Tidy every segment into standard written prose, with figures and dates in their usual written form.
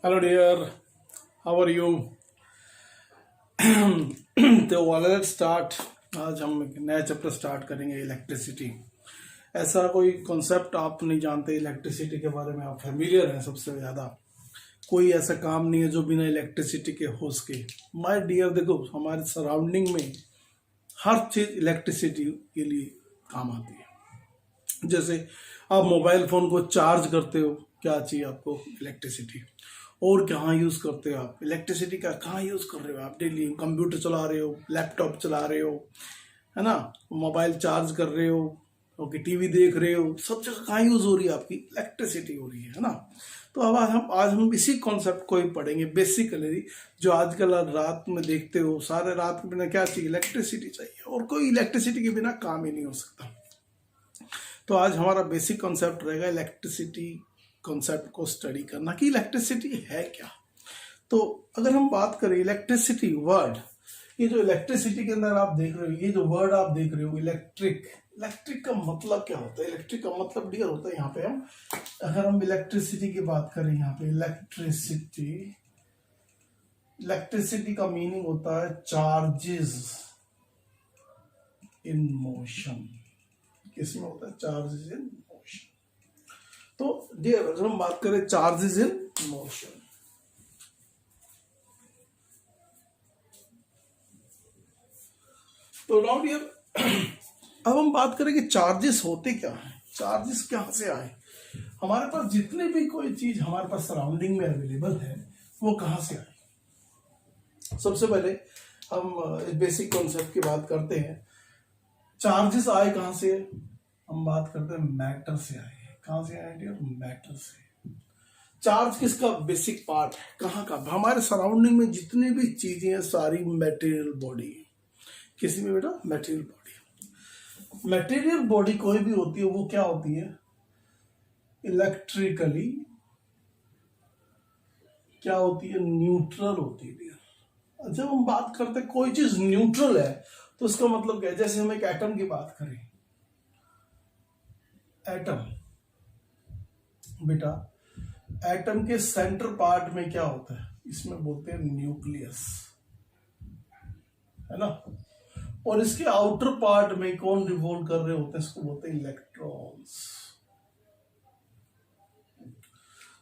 Hello dear, how are you? तो let's start. आज हम एक नया चैप्टर स्टार्ट करेंगे, इलेक्ट्रिसिटी। ऐसा कोई कॉन्सेप्ट आप नहीं जानते इलेक्ट्रिसिटी के बारे में, आप फेमिलियर हैं सबसे ज़्यादा। कोई ऐसा काम नहीं है जो बिना इलेक्ट्रिसिटी के हो सके। माय डियर, देखो हमारे सराउंडिंग में हर चीज़ इलेक्ट्रिसिटी के लिए काम आती है। जैसे आप मोबाइल फ़ोन को चार्ज करते हो, क्या चाहिए आपको? इलेक्ट्रिसिटी। और कहाँ यूज़ करते हो आप इलेक्ट्रिसिटी का? कहाँ यूज़ कर रहे हो आप? डेली कंप्यूटर चला रहे हो, लैपटॉप चला रहे हो, है ना, मोबाइल चार्ज कर रहे हो, ओके, टीवी देख रहे हो, सब जगह कहाँ यूज़ हो रही है आपकी? इलेक्ट्रिसिटी हो रही है ना। तो अब आज हम इसी कॉन्सेप्ट को ही पढ़ेंगे बेसिकली। जो आजकल रात में देखते हो, सारे रात के बिना क्या चाहिए? इलेक्ट्रिसिटी चाहिए, और कोई इलेक्ट्रिसिटी के बिना काम ही नहीं हो सकता। तो आज हमारा बेसिक कॉन्सेप्ट रहेगा इलेक्ट्रिसिटी कॉन्सेप्ट को स्टडी करना कि इलेक्ट्रिसिटी है क्या। तो अगर हम बात करें इलेक्ट्रिसिटी वर्ड, ये जो इलेक्ट्रिसिटी के अंदर आप देख रहे हो, ये जो वर्ड आप देख रहे हो इलेक्ट्रिक, इलेक्ट्रिक का मतलब क्या होता है? इलेक्ट्रिक का मतलब डियर होता है, यहाँ पे हम अगर हम इलेक्ट्रिसिटी की बात करें, यहाँ पे इलेक्ट्रिसिटी, इलेक्ट्रिसिटी का मीनिंग होता है चार्जेस इन मोशन। किसमें होता है? Charges in motion. तो डियर अगर हम बात करें चार्जेस इन मोशन, तो नाउ डियर अब हम बात करें कि चार्जेस होते क्या हैं, चार्जेस कहाँ से आए। हमारे पास जितने भी कोई चीज हमारे पास सराउंडिंग में अवेलेबल है, वो कहाँ से आए। सबसे पहले हम इस बेसिक कॉन्सेप्ट की बात करते हैं। चार्जेस आए कहाँ से? हम बात करते हैं मैटर से आए। कहाँ से आए डियर? मैटर से। चार्ज किसका बेसिक पार्ट है? कहाँ का? हमारे सराउंडिंग में जितनी भी चीजें हैं सारी मटेरियल बॉडी। किसी में बेटा? Material body. मटेरियल बॉडी कोई भी होती है वो क्या होती है? इलेक्ट्रिकली क्या होती है? न्यूट्रल होती है। जब हम बात करते हैं कोई चीज न्यूट्रल है तो उसका मतलब क्या है? जैसे हम एक एटम की बात करें, एटम बेटा, एटम के सेंटर पार्ट में क्या होता है? इसमें बोलते हैं न्यूक्लियस, है ना। और इसके आउटर पार्ट में कौन रिवॉल्व कर रहे होते हैं? इसको बोलते हैं इलेक्ट्रॉन्स।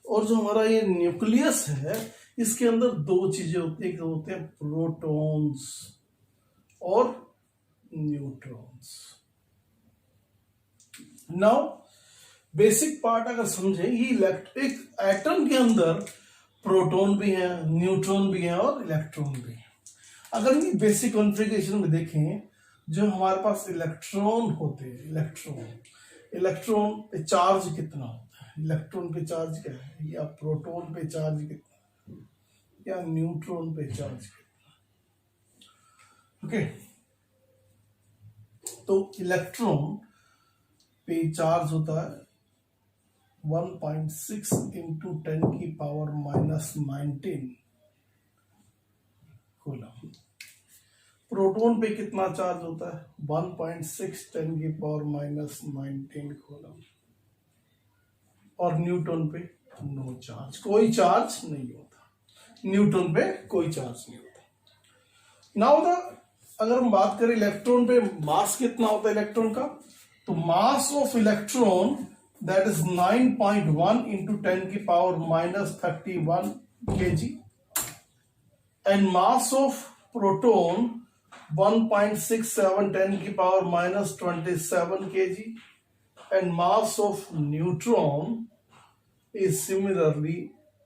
और जो हमारा ये न्यूक्लियस है, इसके अंदर दो चीजें होती है, एक होते हैं प्रोटॉन्स और न्यूट्रॉन्स। नाउ बेसिक पार्ट अगर समझें, ये इलेक्ट्रिक एटम के अंदर प्रोटॉन भी है, न्यूट्रॉन भी है और इलेक्ट्रॉन भी है। अगर ये बेसिक कॉन्फ़िगरेशन में देखें, जो हमारे पास इलेक्ट्रॉन होते हैं, इलेक्ट्रॉन पे चार्ज कितना होता है? इलेक्ट्रॉन पे चार्ज क्या है? या प्रोटॉन पे चार्ज कितना, या न्यूट्रॉन पे चार्ज कितना? ओके, तो इलेक्ट्रॉन पे चार्ज होता है 1.6 इंटू 10 की पावर -19 कूलम। प्रोटॉन पे कितना चार्ज होता है? 1.6 10 की पावर -19 कूलम। और न्यूट्रॉन पे नो चार्ज, कोई चार्ज नहीं होता। न्यूट्रॉन पे कोई चार्ज नहीं होता। नाउ अगर हम बात करें इलेक्ट्रॉन पे मास कितना होता है इलेक्ट्रॉन का, तो mass of electron that is 9.1 into 10 की power -31 kg, and mass of proton 1.67 10 की power -27 kg, and mass of neutron is similarly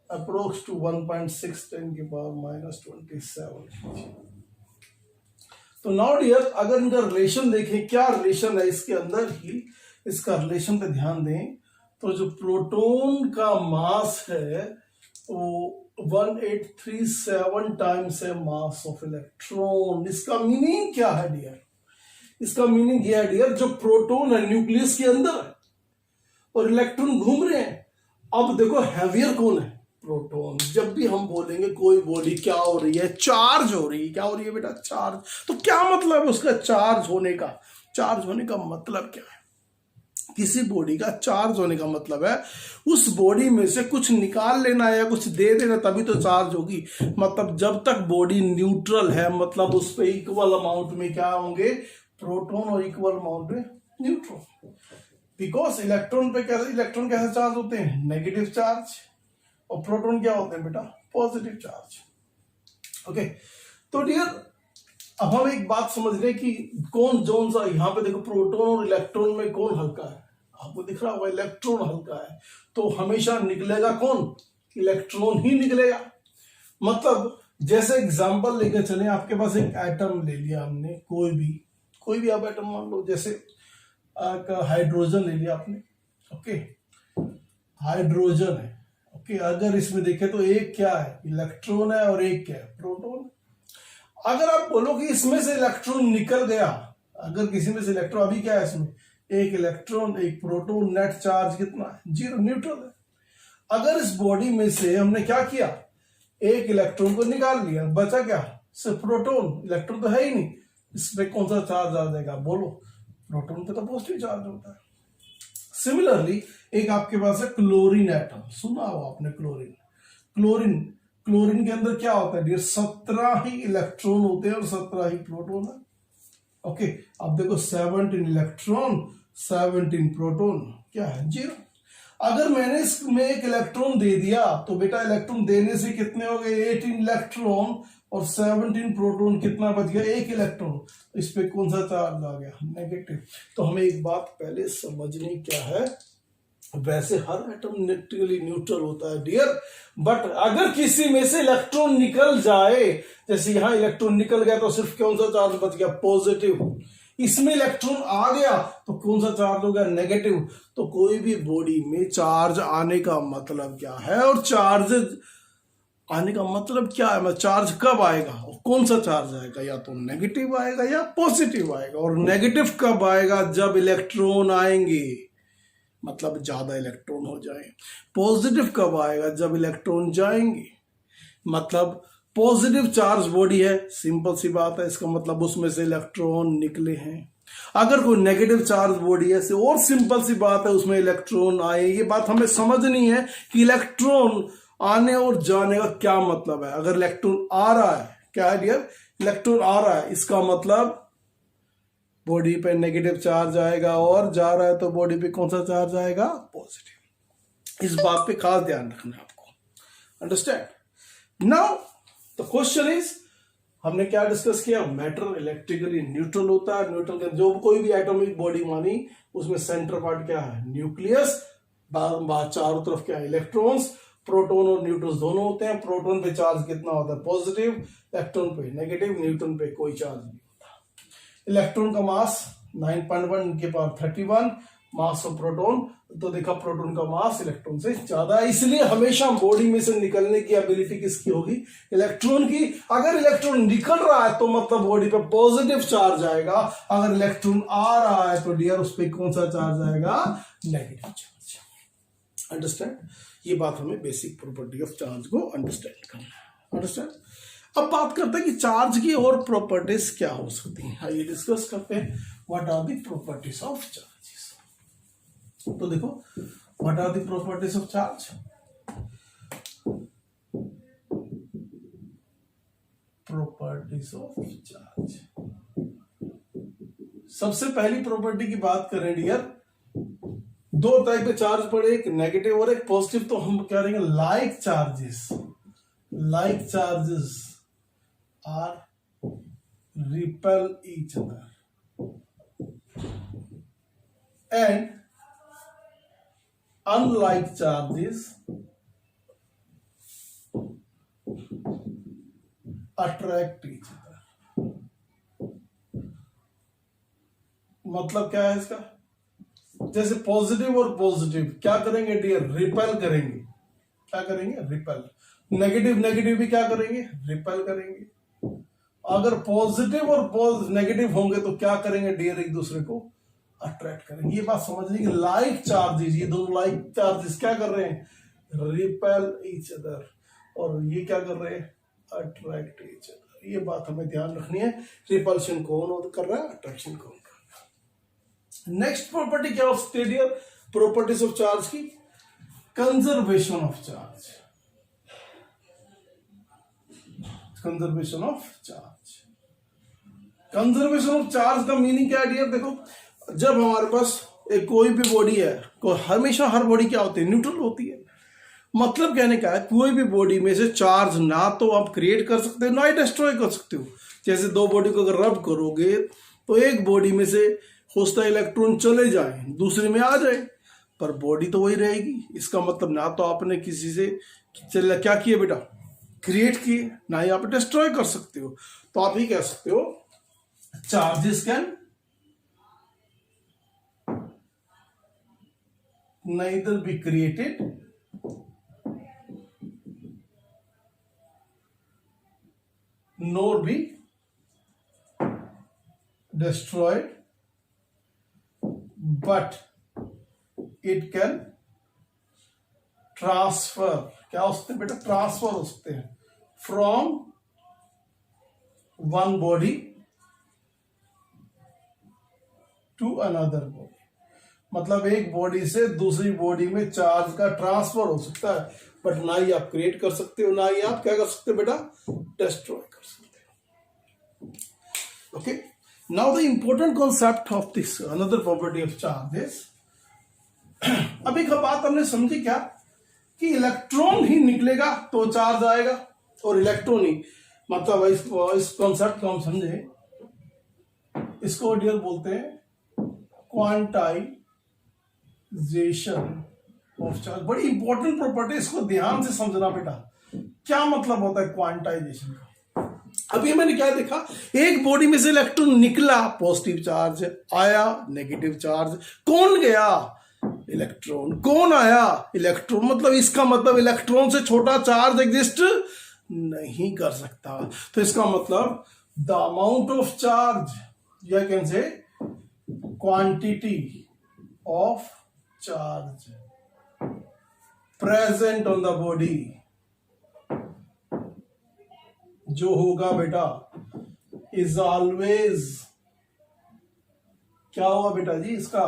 approx to 1.6 10 की पावर -27 kg। तो नाउ डियर अगर इनका रिलेशन देखें, क्या रिलेशन है इसके अंदर ही, इसका रिलेशन पे ध्यान दें। तो जो प्रोटॉन का मास है वो 1837 टाइम्स है मास ऑफ इलेक्ट्रॉन। इसका मीनिंग क्या है डियर? इसका मीनिंग यह है डियर, जो प्रोटॉन है न्यूक्लियस के अंदर है और इलेक्ट्रॉन घूम रहे हैं। अब देखो हैवियर कौन है? प्रोटॉन। जब भी हम बोलेंगे कोई बॉडी क्या हो रही है? चार्ज हो रही है। क्या हो रही है बेटा? चार्ज। तो क्या मतलब है उसका चार्ज होने का? चार्ज होने का मतलब क्या है? किसी बॉडी का चार्ज होने का मतलब है उस बॉडी में से कुछ निकाल लेना या कुछ दे देना, तभी तो चार्ज होगी। मतलब जब तक बॉडी न्यूट्रल है, मतलब उस पे इक्वल अमाउंट में क्या होंगे, प्रोटॉन, और इक्वल अमाउंट में न्यूट्रॉन। बिकॉज इलेक्ट्रॉन कैसे चार्ज होते हैं, नेगेटिव चार्ज, और प्रोटॉन क्या होते हैं बेटा, पॉजिटिव चार्ज। ओके, तो डियर अब हम एक बात समझ रहे हैं कि कौन सा, यहाँ पे देखो प्रोटॉन और इलेक्ट्रॉन में कौन हल्का है, आपको दिख रहा होगा इलेक्ट्रॉन हल्का है, तो हमेशा निकलेगा कौन, इलेक्ट्रॉन ही निकलेगा। मतलब जैसे एग्जांपल लेके चले, आपके पास एक एटम ले लिया हमने, कोई भी आप एटम मान लो, जैसे हाइड्रोजन ले लिया आपने। ओके, हाइड्रोजन है। ओके, अगर इसमें देखें तो एक क्या है, इलेक्ट्रॉन है, और एक क्या है, प्रोटॉन। अगर आप बोलो कि इसमें से इलेक्ट्रॉन निकल गया, अगर किसी में से इलेक्ट्रॉन, अभी क्या है इसमें, एक इलेक्ट्रॉन एक प्रोटॉन, नेट चार्ज कितना है, 0, न्यूट्रल है। अगर इस बॉडी में से हमने क्या किया, एक इलेक्ट्रॉन को निकाल लिया, बचा क्या, सिर्फ प्रोटॉन, इलेक्ट्रॉन तो है ही नहीं, इस पे कौन सा चार्ज आ जाएगा, बोलो, प्रोटॉन पे तो पॉजिटिव चार्ज होता है। सिमिलरली एक आपके पास है क्लोरीन एटम, सुना हो आपने क्लोरीन क्लोरीन के अंदर क्या होता है, 17 ही इलेक्ट्रॉन होते हैं और 17 ही प्रोटॉन है। ओके, अब देखो 17 इलेक्ट्रॉन 17 प्रोटॉन, क्या है, 0। अगर मैंने इसमें एक इलेक्ट्रॉन दे दिया तो बेटा इलेक्ट्रॉन देने से कितने हो गए, 18 इलेक्ट्रॉन और 17 प्रोटॉन, कितना बच गया, एक इलेक्ट्रॉन। इस पे कौन सा चार्ज आ गया, नेगेटिव। तो हमें एक बात पहले समझनी क्या है, वैसे हर एटम न्यूट्रल होता है डियर, बट अगर किसी में से इलेक्ट्रॉन निकल जाए, जैसे यहां इलेक्ट्रॉन निकल गया तो सिर्फ कौन सा चार्ज बच गया, पॉजिटिव। इसमें इलेक्ट्रॉन आ गया तो कौन सा चार्ज हो गया, नेगेटिव। तो कोई भी बॉडी में चार्ज आने का मतलब क्या है, और चार्ज आने का मतलब क्या है, मतलब चार्ज कब आएगा और कौन सा चार्ज आएगा, या तो नेगेटिव आएगा या पॉजिटिव आएगा। और नेगेटिव कब आएगा, जब इलेक्ट्रॉन आएंगे, मतलब ज्यादा इलेक्ट्रॉन हो जाए। पॉजिटिव कब आएगा, जब इलेक्ट्रॉन जाएंगे। मतलब पॉजिटिव चार्ज बॉडी है, सिंपल सी बात है, इसका मतलब उसमें से इलेक्ट्रॉन निकले हैं। अगर कोई नेगेटिव चार्ज बॉडी है, और सिंपल सी बात है, उसमें इलेक्ट्रॉन आए। ये बात हमें समझनी है कि इलेक्ट्रॉन आने और जाने का क्या मतलब है। अगर इलेक्ट्रॉन आ रहा है, क्या है डियर, इलेक्ट्रॉन आ रहा है, इसका मतलब बॉडी पे नेगेटिव चार्ज आएगा, और जा रहा है तो बॉडी पे कौन सा चार्ज आएगा, पॉजिटिव। इस बात पे खास ध्यान रखना है आपको, understand. Now the question is, हमने क्या डिस्कस किया, मैटर इलेक्ट्रिकली न्यूट्रल होता है। न्यूट्रल के जो कोई भी एटॉमिक बॉडी मानी, उसमें सेंटर पार्ट क्या है, न्यूक्लियस, चारों तरफ क्या है, इलेक्ट्रॉन्स। प्रोटॉन और न्यूट्रॉन दोनों होते हैं। प्रोटॉन पे चार्ज कितना होता है, पॉजिटिव, इलेक्ट्रॉन पे नेगेटिव, न्यूट्रॉन पे कोई चार्ज नहीं होता। इलेक्ट्रॉन का मास 9.1 के पावर 31 मास ऑफ प्रोटॉन, तो देखा प्रोटॉन का मास इलेक्ट्रॉन से ज्यादा है, इसलिए हमेशा बॉडी में से निकलने की एबिलिटी किसकी होगी, इलेक्ट्रॉन की। अगर इलेक्ट्रॉन निकल रहा है तो मतलब बॉडी पे पॉजिटिव चार्ज आएगा, अगर इलेक्ट्रॉन आ रहा है तो डियर उस पर कौन सा चार्ज आएगा, नेगेटिव चार्ज। अंडरस्टैंड, ये बात हमें बेसिक प्रॉपर्टी ऑफ चार्ज को अंडरस्टैंड करना है। अंडरस्टैंड, अब बात करते हैं कि चार्ज की और प्रॉपर्टीज क्या हो सकती हैं, आइए डिस्कस करते हैं what are the properties of charges. तो देखो, what are the properties of charge. Properties of charge, सबसे पहली प्रॉपर्टी की बात करें डियर, दो टाइप के चार्ज पड़े, एक नेगेटिव और एक पॉजिटिव। तो हम क्या करेंगे, like charges are repel each other and unlike charges attract each other. मतलब क्या है इसका, जैसे पॉजिटिव और पॉजिटिव क्या करेंगे डियर, रिपेल करेंगे। क्या करेंगे, रिपेल। नेगेटिव भी क्या करेंगे, रिपेल करेंगे। अगर पॉजिटिव और नेगेटिव होंगे तो क्या करेंगे डियर, एक दूसरे को अट्रैक्ट करेंगे। ये बात समझ लीजिए, लाइक चार्जेस, ये दोनों लाइक चार्जेस क्या कर रहे हैं, रिपेल ईच अदर, और ये क्या कर रहे हैं, अट्रैक्ट ईच अदर। ये बात हमें ध्यान रखनी है, रिपल्शन कौन कर रहा है, अट्रैक्शन कौन कर रहा है। नेक्स्ट प्रॉपर्टी क्या हो सकती है डियर, प्रॉपर्टीज ऑफ चार्ज की, conservation of charge. Conservation of charge, conservation of charge का मीनिंग क्या है डियर, देखो जब हमारे पास एक कोई भी बॉडी है, हमेशा हर बॉडी क्या होती है, न्यूट्रल होती है। मतलब कहने का है कोई भी बॉडी में से चार्ज ना तो आप क्रिएट कर सकते हो ना ही डिस्ट्रॉय कर सकते हो। जैसे दो बॉडी को अगर रब करोगे तो एक बॉडी में से हो सकता है इलेक्ट्रॉन चले जाए दूसरे में आ जाए, पर बॉडी तो वही रहेगी। इसका मतलब ना तो आपने किसी से क्या किया बेटा, क्रिएट किए, ना ही आप डिस्ट्रॉय कर सकते हो। तो आप ही कह सकते हो charges can neither be created nor be destroyed, but it can transfer, क्या हो सकते हैं बेटा, ट्रांसफर हो सकते हैं from one body to another body. मतलब एक बॉडी से दूसरी बॉडी में चार्ज का ट्रांसफर हो सकता है, बट ना ही आप क्रिएट कर सकते हो ना ही आप क्या कर सकते हो बेटा, डिस्ट्रॉय कर सकते हो। Okay, now the important concept of this another property of charge is, अब एक बात हमने समझी क्या, कि इलेक्ट्रॉन ही निकलेगा तो चार्ज आएगा, और इलेक्ट्रॉन ही, मतलब इस कॉन्सेप्ट को हम समझे, इसको डियर बोलते हैं क्वांटाइजेशन ऑफ चार्ज। बड़ी इंपॉर्टेंट प्रॉपर्टी, इसको ध्यान से समझना बेटा, क्या मतलब होता है क्वांटाइजेशन का। अभी मैंने क्या देखा, एक बॉडी में से इलेक्ट्रॉन निकला, पॉजिटिव चार्ज आया, नेगेटिव चार्ज, कौन गया, इलेक्ट्रॉन, कौन आया, इलेक्ट्रॉन। मतलब इसका मतलब इलेक्ट्रॉन से छोटा चार्ज एग्जिस्ट नहीं कर सकता। तो इसका मतलब द अमाउंट ऑफ चार्ज, या can say quantity of charge present on the body, जो होगा बेटा, इज ऑलवेज, क्या होगा बेटा जी, इसका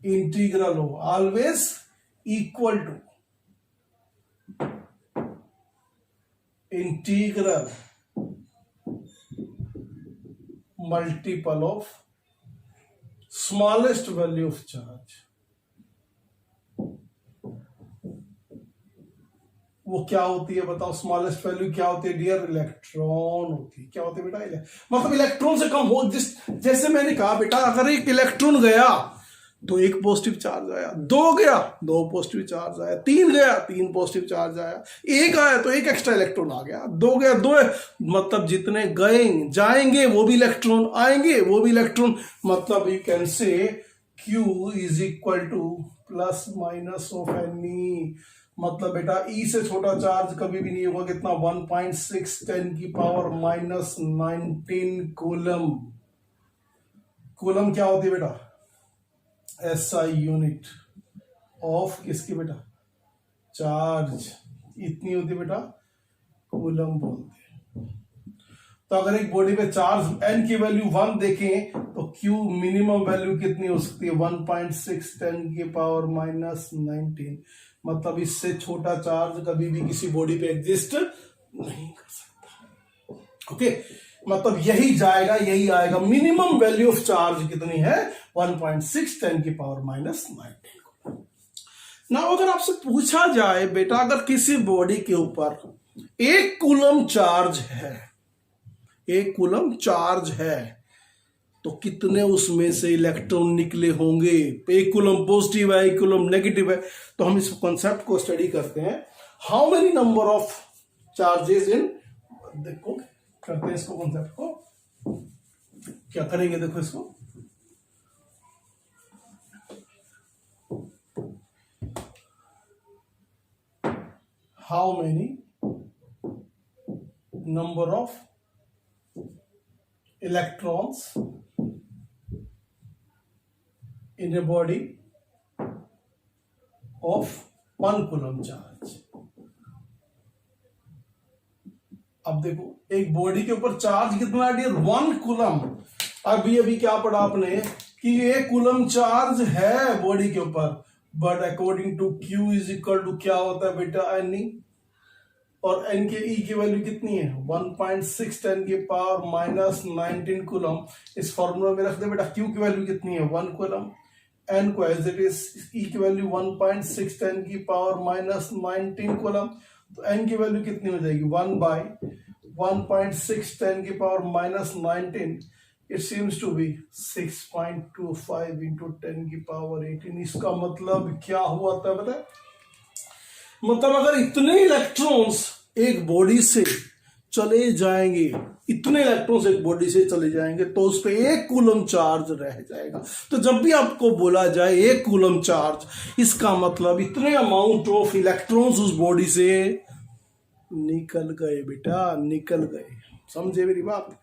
इंटीग्रल हो, always equal to integral multiple of smallest value of charge. वो क्या होती है बताओ, स्मॉलेस्ट वैल्यू क्या होती है डियर, इलेक्ट्रॉन होती है। क्या होती है बेटा, मतलब इलेक्ट्रॉन से कम हो। जैसे मैंने कहा बेटा, अगर एक इलेक्ट्रॉन गया तो एक पॉजिटिव चार्ज आया, दो गया दो पॉजिटिव चार्ज आया, तीन गया तीन पॉजिटिव चार्ज आया, एक आया तो एक एक्स्ट्रा इलेक्ट्रॉन आ गया, दो गया दो, मतलब जितने गए जाएंगे वो भी इलेक्ट्रॉन आएंगे, वो भी इलेक्ट्रॉन। मतलब you can say Q is equal two plus minus of any. मतलब बेटा ई से छोटा चार्ज कभी भी नहीं होगा, कितना, 1.6 10 की पावर माइनस 19 कूलम। कूलम क्या होती है बेटा, SI यूनिट ऑफ किसकी बेटा, चार्ज, इतनी होती है बेटा, कूलम बोलते हैं। तो अगर एक बॉडी पे चार्ज n की वैल्यू 1 देखें तो Q मिनिमम वैल्यू कितनी हो सकती है, 1.6 10 की पावर माइनस 19। मतलब इससे छोटा चार्ज कभी भी किसी बॉडी पे एग्जिस्ट नहीं कर सकता। ओके, मतलब यही जाएगा यही आएगा, मिनिमम वैल्यू ऑफ चार्ज कितनी है, 1.6 10 की पावर माइनस 19। ना अगर आपसे पूछा जाए बेटा, अगर किसी बॉडी के ऊपर 1 कूलम चार्ज है, 1 कूलम चार्ज है, तो कितने उसमें से इलेक्ट्रॉन निकले होंगे। 1 कूलम पॉजिटिव है, 1 कूलम नेगेटिव है। तो हम इस कॉन्सेप्ट को स्टडी करते हैं, how many number of charges इन, देखो करते हैं इसको, कॉन्सेप्ट को क्या करेंगे, देखो इसको, how many number of electrons in a body of 1 coulomb charge. अब देखो एक बॉडी के ऊपर चार्ज कितना है डियर, 1 कूलम। अभी क्या पढ़ा आपने कि ये कूलम चार्ज है बॉडी के ऊपर, but according to Q is equal to क्या होता है बेटा, एन ई, और एन के ई की वैल्यू कितनी है 1.6 10 की पावर माइनस 19 कूलम। इस फॉर्मूला में रख दे बेटा, क्यू की वैल्यू कितनी है 1 कूलम, एन को एज इट इज, ई की वैल्यू 1.6 10 की पावर माइनस 19 कूलम, तो एन की वैल्यू कितनी हो जाएगी 1 बाई 1.6 10 की power minus 19, it seems to be 6.25 into 10 की पावर 18। इसका मतलब क्या हुआ था पता, मतलब अगर इतने इलेक्ट्रॉन्स एक बॉडी से चले जाएंगे, इतने इलेक्ट्रॉन्स एक बॉडी से चले जाएंगे, तो उस पर 1 कूलम चार्ज रह जाएगा। तो जब भी आपको बोला जाए 1 कूलम चार्ज, इसका मतलब इतने अमाउंट ऑफ इलेक्ट्रॉन्स उस बॉडी से निकल गए बेटा, निकल गए। समझे मेरी बात?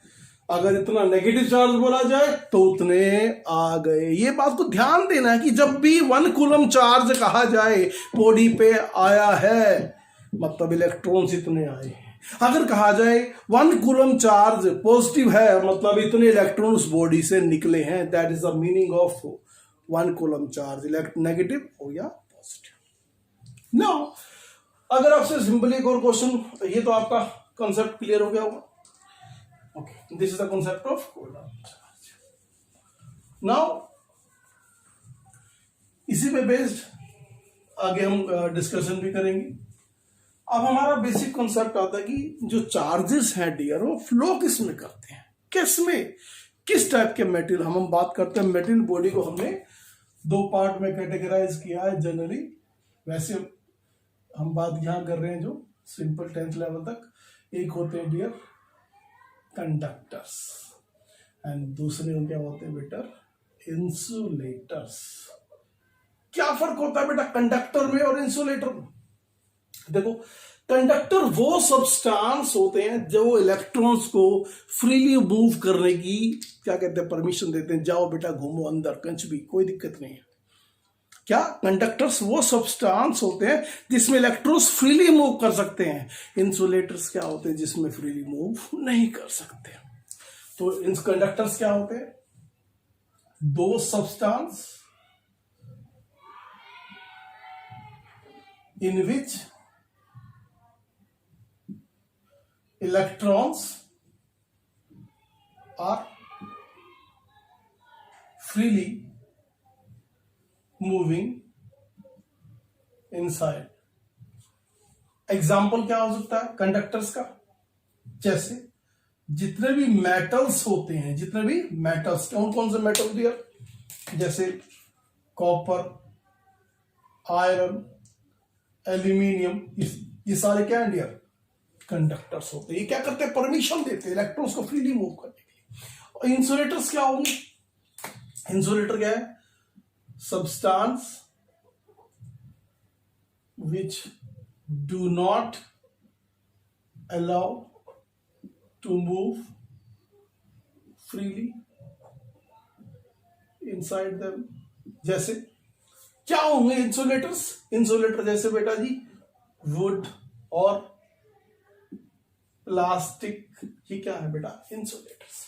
अगर इतना नेगेटिव चार्ज बोला जाए तो उतने आ गए। ये बात को ध्यान देना है कि जब भी 1 कूलम चार्ज कहा जाए बॉडी पे आया है, मतलब इलेक्ट्रॉन्स इतने आए। अगर कहा जाए 1 कूलम चार्ज पॉजिटिव है, मतलब इतने इलेक्ट्रॉन्स बॉडी से निकले हैं, that is the meaning of 1 coulomb charge, negative हो या पॉजिटिव। नाउ अगर आपसे सिंपली एक और क्वेश्चन, ये तो आपका कॉन्सेप्ट क्लियर हो गया होगा। Okay, this is the concept of Coulomb charge. Now, इसी पे बेस्ड आगे हम डिस्कशन भी करेंगे। अब हमारा बेसिक कॉन्सेप्ट आता है कि जो चार्जेस हैं डियर, वो फ्लो किस में करते हैं, किस में, किस टाइप के मेटेरियल। हम बात करते हैं मेटेरियल बॉडी को हमने 2 पार्ट में कैटेगराइज किया है जनरली। वैसे हम बात यहां कर रहे हैं जो सिंपल 10th लेवल तक। एक होते हैं डियर कंडक्टर्स एंड दूसरे क्या होते हैं बेटा, इंसुलेटर्स। क्या फर्क होता है बेटा कंडक्टर में और इंसुलेटर में? देखो, कंडक्टर वो सब्सटेंस होते हैं जो इलेक्ट्रॉन्स को फ्रीली मूव करने की क्या कहते हैं, परमिशन देते हैं। जाओ बेटा घूमो अंदर, कंच भी, कोई दिक्कत नहीं है। क्या कंडक्टर्स वो सब्सटेंस होते हैं जिसमें इलेक्ट्रॉन्स फ्रीली मूव कर सकते हैं। इंसुलेटर्स क्या होते हैं जिसमें फ्रीली मूव नहीं कर सकते। तो इन कंडक्टर्स क्या होते हैं, 2 substance in which electrons are freely moving inside. Example क्या हो सकता है कंडक्टर्स का? जैसे जितने भी मेटल्स होते हैं, जितने भी मेटल्स, कौन कौन से मेटल डियर, जैसे कॉपर, आयरन, एल्यूमिनियम, ये सारे क्या है डियर, कंडक्टर्स होते हैं। ये क्या करते हैं, परमिशन देते हैं इलेक्ट्रॉन्स को फ्रीली मूव करने के लिए। और इंसुलेटर्स क्या होंगे? इंसुलेटर क्या है, substance which do not allow to move freely inside them। जैसे क्या होंगे इंसुलेटर्स? इंसुलेटर जैसे बेटा जी वुड और प्लास्टिक, ये क्या है बेटा, इंसुलेटर्स।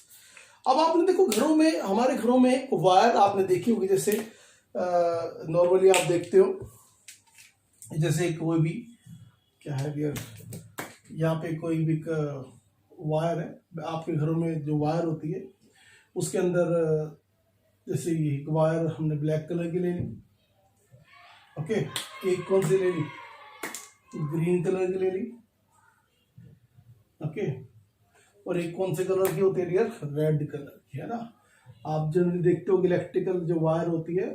अब आपने देखो घरों में, हमारे घरों में वायर आपने देखी होगी, जैसे नॉर्मली आप देखते हो, जैसे कोई भी क्या है यहाँ पे कोई भी वायर है आपके घरों में, जो वायर होती है उसके अंदर, जैसे एक वायर हमने ब्लैक कलर की ले ली, ओके, एक कौन सी ले ली, ग्रीन कलर की ले ली, ओके, और एक कौन से कलर की होती है डियर, रेड कलर की, है ना। आप जनरली देखते हो इलेक्ट्रिकल जो वायर होती है,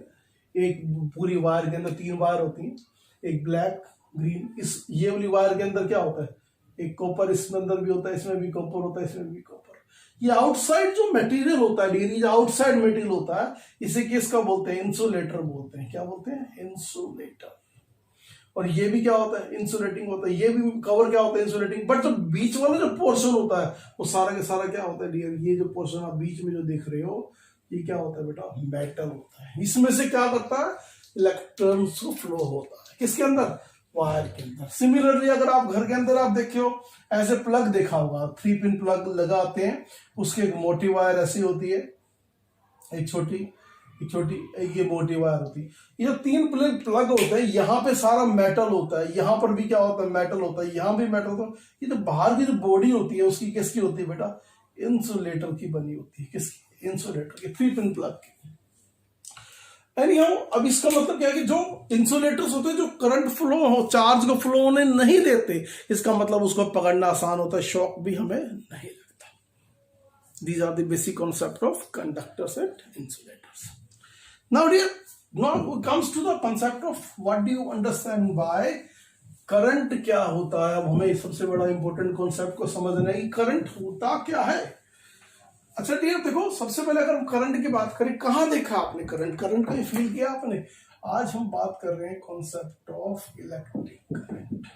एक पूरी वायर के अंदर 3 वायर होती हैं, एक ब्लैक, ग्रीन, इस ये वाली वायर के अंदर क्या होता है, एक कॉपर इसमें अंदर भी होता है, इसमें भी कॉपर होता है, इसमें भी कॉपर। ये आउटसाइड जो मटेरियल होता है डियर, ये आउटसाइड मटेरियल होता है, इसे किसका बोलते हैं, इंसुलेटर बोलते हैं। क्या बोलते हैं, इंसुलेटर। और ये भी क्या होता है, इंसुलेटिंग होता है। ये भी कवर क्या होता है, इंसुलेटिंग। बट जो बीच वाला जो पोर्शन होता है वो सारा का सारा क्या होता है डियर, ये जो पोर्शन आप बीच में जो देख रहे हो, ये क्या होता है बेटा, मेटल होता है। इसमें से क्या करता है, इलेक्ट्रॉन्स को फ्लो होता है, किसके अंदर, वायर के अंदर। सिमिलरली अगर आप घर के अंदर आप देखे हो, ऐसे प्लग देखा होगा, 3 पिन प्लग लगाते हैं, उसके एक मोटी वायर ऐसी होती है, एक छोटी, ये छोटी, ये मोटी वायर होती है। ये जो 3 प्लग होते हैं, यहाँ पे सारा मेटल होता है, यहाँ पर भी क्या होता है, मेटल होता है, यहाँ भी मेटल होता है। ये तो बाहर की जो बॉडी होती है उसकी किसकी होती है बेटा, इंसुलेटर की बनी होती है। किसकी, इंसुलेटर की, 3 पिन प्लग की। एनीहाउ, अब इसका मतलब क्या है कि जो इंसुलेटर्स होते हैं जो करंट फ्लो हो, चार्ज को फ्लो होने नहीं देते, इसका मतलब उसको पकड़ना आसान होता है, शॉक भी हमें नहीं लगता। These are the basic concept of conductors and insulators. Now dear, now comes to the concept of what do you understand by current क्या होता है। अब हमें सबसे बड़ा इंपॉर्टेंट कॉन्सेप्ट को समझना है कि करंट होता क्या है। अच्छा डियर देखो, सबसे पहले अगर हम करंट की बात करें, कहां देखा आपने करंट, करंट का फील किया आपने। आज हम बात कर रहे हैं concept of electric current.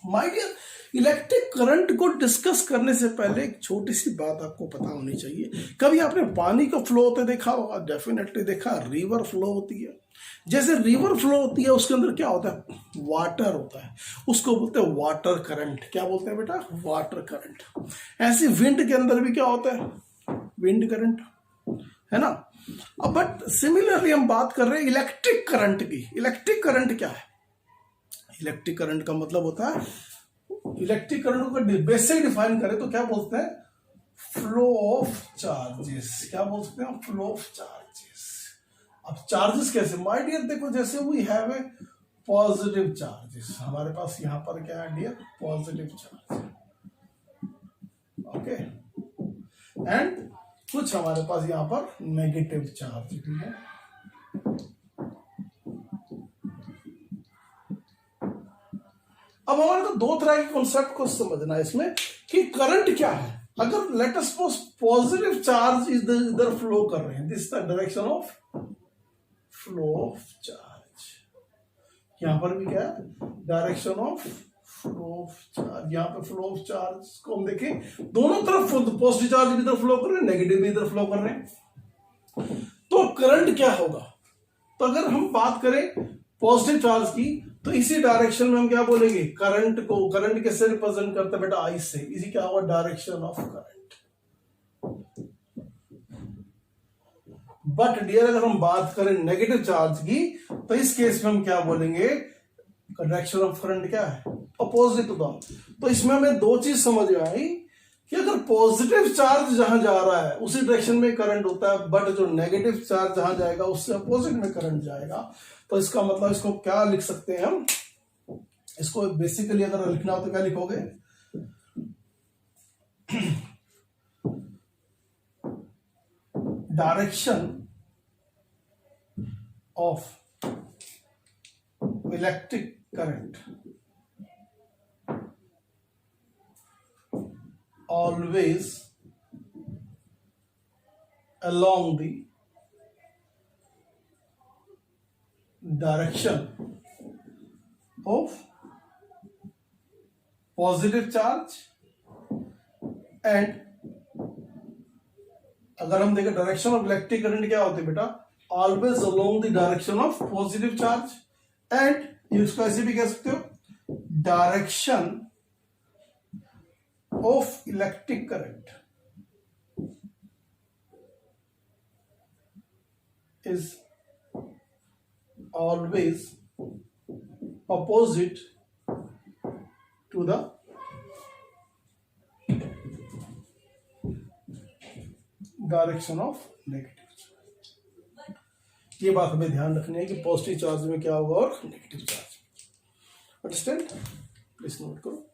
My dear, electric current को डिस्कस करने से पहले एक छोटी सी बात आपको पता होनी चाहिए। कभी आपने पानी का फ्लो होते देखा होगा, डेफिनेटली देखा। रिवर फ्लो होती है, जैसे रिवर फ्लो होती है उसके अंदर क्या होता है, वाटर होता है, उसको बोलते हैं वाटर करंट। क्या बोलते हैं बेटा, वाटर करंट। ऐसे विंड के अंदर भी क्या होता है, विंड करंट, है ना। अब बट सिमिलरली हम बात कर रहे हैं इलेक्ट्रिक करंट की। इलेक्ट्रिक करंट क्या है, इलेक्ट्रिक करंट का मतलब होता है, इलेक्ट्रिक करंट को बेसिक डिफाइन करें तो क्या बोलते हैं, फ्लो ऑफ चार्जेस। क्या बोलते हैं, फ्लो ऑफ चार्जेस। अब चार्जेस कैसे, माय डियर देखो, जैसे we have a positive charges, हमारे पास यहां पर क्या है dear, positive charge, okay, and कुछ हमारे पास यहां पर नेगेटिव चार्ज भी है। अब हमारे तो 2 तरह के कॉन्सेप्ट को समझना है इसमें कि करंट क्या है। अगर let us suppose positive charge इधर फ्लो कर रहे हैं, this the direction of flow of charge. यहां पर भी क्या है, direction of flow of charge. यहां पर फ्लो ऑफ चार्ज को हम देखें, दोनों तरफ पॉजिटिव चार्ज भी इधर फ्लो कर रहे हैं, नेगेटिव भी इधर फ्लो कर रहे हैं। तो करंट क्या होगा, तो अगर हम बात करें पॉजिटिव चार्ज की, तो इसी डायरेक्शन में हम क्या बोलेंगे, करंट को, करंट कैसे रिप्रेजेंट करते हैं बेटा, आई से। इसी क्या हुआ, direction of current. But dear अगर हम बात करें नेगेटिव चार्ज की, तो इस केस में हम क्या बोलेंगे, डायरेक्शन ऑफ करंट क्या है, अपोजिट टू द। तो इसमें हमें 2 चीज समझ में आई कि अगर पॉजिटिव चार्ज जहां जा रहा है उसी डायरेक्शन में करंट होता है, बट जो नेगेटिव चार्ज जहां जाएगा उससे अपोजिट में करंट जाएगा। तो इसका मतलब इसको क्या लिख सकते हैं हम, इसको बेसिकली अगर लिखना हो तो क्या लिखोगे, direction of electric current always along the direction of positive charge and अगर हम देखें डायरेक्शन ऑफ इलेक्ट्रिक करंट क्या होती है बेटा, always along the direction of positive charge, and इसको ऐसे भी कह सकते हो, direction of electric current is always opposite to the direction of negative charge। ये बात हमें ध्यान रखनी है कि पॉजिटिव चार्ज में क्या होगा और negative charge. Understand, please note करो।